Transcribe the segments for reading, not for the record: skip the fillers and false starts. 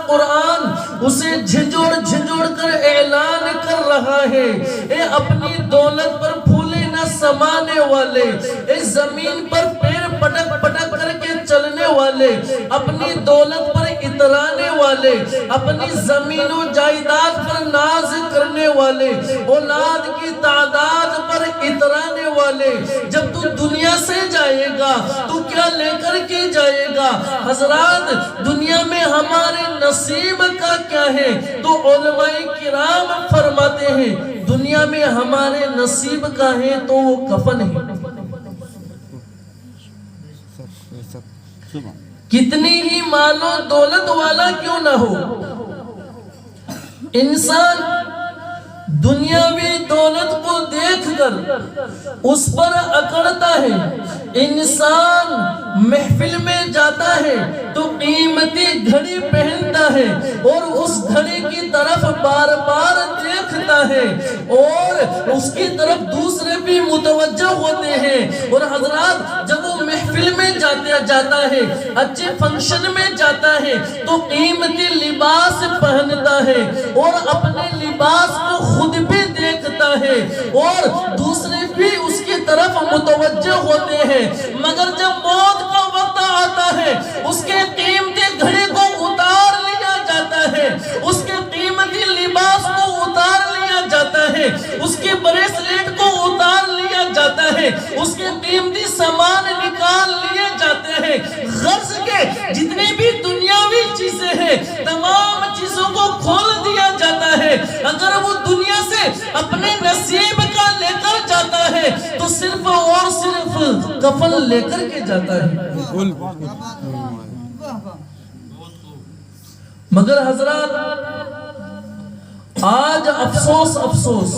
قرآن اسے جھنجھوڑ جھنجھوڑ کر اعلان کر رہا ہے، اے اپنی دولت پر پھولے نہ سمانے والے، اے زمین پر پیر پٹک پٹک کر کے چلنے والے، اپنی دولت پر اترانے والے، اپنی زمین و جائیداد پر ناز کرنے والے، اولاد کی تعداد پر اترانے والے، جب تو دنیا سے جائے گا تو کیا لے کر کے جائے گا؟ حضرات دنیا میں ہمارے نصیب کا کیا ہے؟ تو علماء کرام فرماتے ہیں دنیا میں ہمارے نصیب کا ہے تو وہ کفن ہے۔ کتنی ہی مال و دولت والا کیوں نہ ہو، انسان دنیاوی دولت کو دیکھ کر اس پر اکڑتا ہے، انسان محفل میں جاتا ہے تو قیمتی گھڑی پہنتا ہے اور اس گھڑی کی طرف بار بار دیکھتا ہے اور اس کی طرف دوسرے بھی متوجہ ہوتے ہیں، اور حضرات جب وہ محفل میں جاتا ہے، اچھے فنکشن میں جاتا ہے تو قیمتی لباس پہنتا ہے اور اپنے لباس کو خود بھی دیکھتا ہے اور دوسرے بھی اس کی طرف متوجہ ہوتے ہیں، مگر جب موت کا وقت آتا ہے اس کے قیمتی گھڑی کو اتار لیا جاتا ہے، اس کے قیمتی لباس کو اتار لیا جاتا ہے، اس کے بریسلیٹ کو اتار لیا جاتا ہے، اس کے قیمتی سامان نکال لیے جاتے ہیں، غرض کے جتنے بھی دنیاوی چیزیں ہیں تمام چیزوں کو کھول دیا جاتا ہے۔ اگر وہ دنیا سے اپنے نصیب کا لے کر جاتا ہے تو صرف اور صرف کفن لے کر کے جاتا ہے۔ مگر حضرات آج افسوس افسوس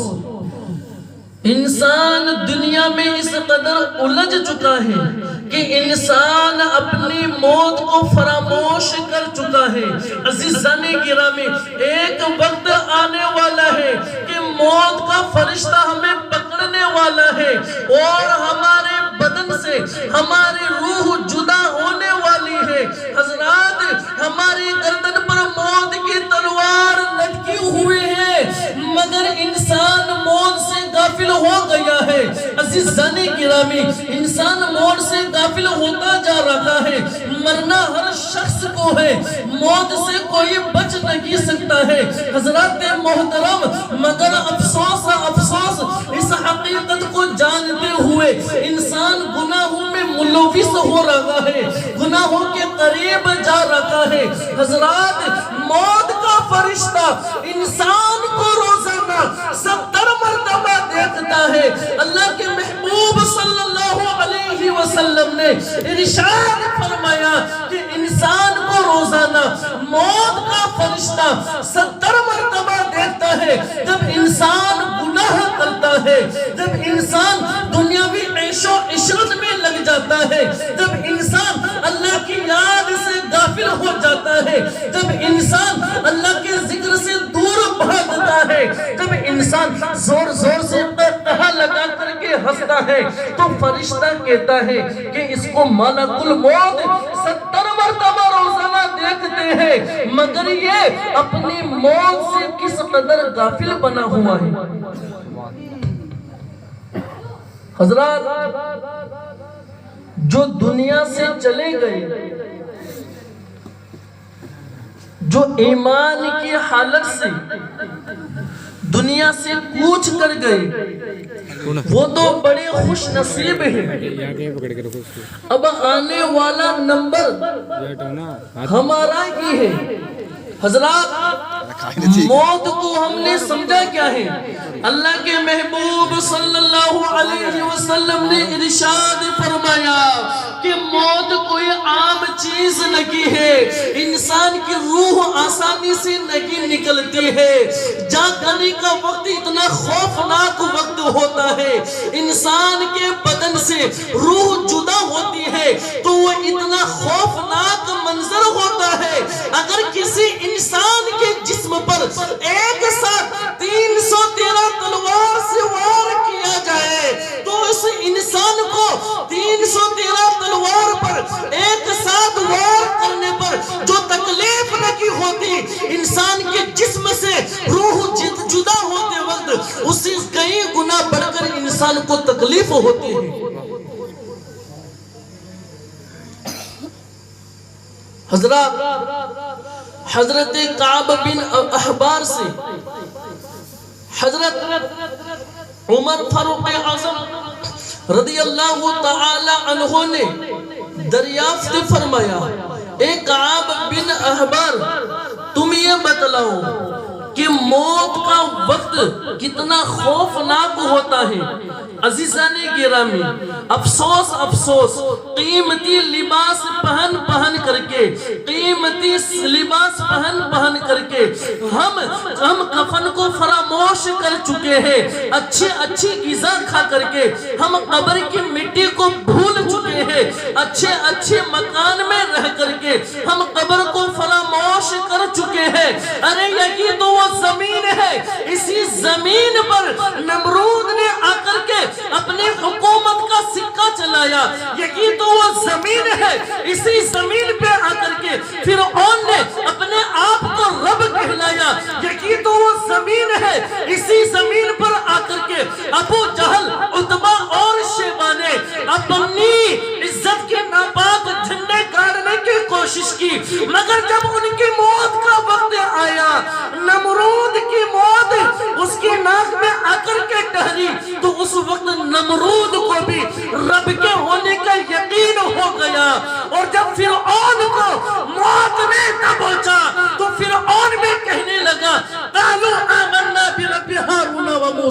انسان دنیا میں اس قدر الجھ چکا ہے کہ انسان اپنی موت کو فراموش کر چکا ہے۔ عزیزان گرامی، ایک وقت آنے والا ہے کہ موت کا فرشتہ ہمیں پکڑنے والا ہے اور ہمارے بدن سے ہماری روح جدا ہونے والی ہے۔ حضرات ہماری گردن پر موت کی تلوار لٹکی ہوئی ہے مگر انسان موت سے غافل ہو گیا ہے۔ عزیزان گرامی، انسان موت سے غافل ہوتا جا رہا ہے۔ مرنا ہر شخص کو ہے، موت سے کوئی بچ نہیں سکتا ہے۔ حضرات محترم، مگر افسوس افسوس اس حقیقت کو جانتے ہوئے انسان گناہوں میں ملوث ہو رہا ہے، گناہوں کے قریب جا رہا ہے۔ حضرات موت کا فرشتہ انسان کو روزانہ 70 مرتبہ دیکھتا ہے۔ اللہ کے محبوب صلی اللہ علیہ وسلم نے ارشاد فرمایا کہ انسان کو روزانہ موت کا فرشتہ 70 مرتبہ دیکھتا ہے۔ جب انسان گناہ کرتا ہے، جب انسان دنیاوی عیش و عشرت میں لگ جاتا ہے، جب انسان اللہ کی یاد سے غافل ہو جاتا ہے، جب انسان اللہ کے ذکر سے دور بھاگتا ہے، جب انسان زور زور سے کہا لگا کر کے ہنستا ہے تو فرشتہ کہتا ہے کہ اس کو ملک الموت 70 مرتبہ روزانہ دیکھتے ہیں مگر یہ اپنی موت سے کس قدر غافل بنا ہوا ہے۔ حضرات جو دنیا سے چلے گئے، جو ایمان کی حالت سے دنیا سے کوچ کر گئے وہ تو بڑے خوش نصیب ہیں۔ اب آنے والا نمبر ہمارا ہی ہے۔ حضرات موت کو ہم نے سمجھا کیا ہے؟ اللہ کے محبوب صلی اللہ علیہ وسلم نے ارشاد فرمایا کہ موت کوئی عام چیز نہیں ہے، انسان کی روح آسانی سے نہیں نکلتی ہے۔ جاگنے کا وقت اتنا خوفناک وقت ہوتا ہے، انسان کے بدن سے روح جدا ہوتی ہے تو وہ اتنا خوفناک منظر ہوتا ہے۔ اگر کسی انسان کے جسم پر ایک ساتھ 313 تلوار سے وار کیا جائے تو اس انسان کو 313 تلوار پر ایک ساتھ وار کرنے پر جو تکلیف نہیں ہو ہوتی، انسان کے جسم سے روح جدا ہوتے وقت اس سے کئی گنا بڑھ کر انسان کو تکلیف ہوتی ہے۔ حضرت کعب بن احبار سے حضرت عمر فاروق اعظم رضی اللہ تعالی عنہ نے دریافت فرمایا، اے کعب بن احبار، تم یہ بتلاؤ کہ موت کا وقت کتنا خوفناک ہوتا ہے۔ عزیزان گرامی، افسوس افسوس، قیمتی لباس پہن کر کے، قیمتی لباس پہن کر کے ہم کفن کو فراموش کر چکے ہیں، اچھی غذا کھا کر کے ہم قبر کی مٹی کو بھول چکے ہیں، اچھے مکان میں رہ کر کے ہم قبر کو فراموش کر چکے ہیں۔ ارے یہی تو وہ زمین ہے، اسی زمین پر نمرود نے آ کر کے اپنی حکومت کا سکہ چلایا، یہی تو وہ زمین ہے، اسی زمین پہ آ کر کے فرعون نے اپنے آپ کو رب کہلایا، یہی تو وہ زمین ہے، اسی زمین پر آ کر کے ابو جہل، عتبہ اور شیبہ نے اپنی عزت کے ناپاک جھنڈے گاڑنے کی کوشش کی، مگر جب ان کی موت کا وقت آیا، نمرود کی موت اس کی ناک میں آ کر کے ٹہری، تو اس وقت نمرود کو بھی رب کے ہونے کا یقین ہو گیا، اور جب فرعون کو موت میں نہ پہنچا تو فرعون بھی کہنے لگا، قالوا آمنا برب ہارون و موسیٰ۔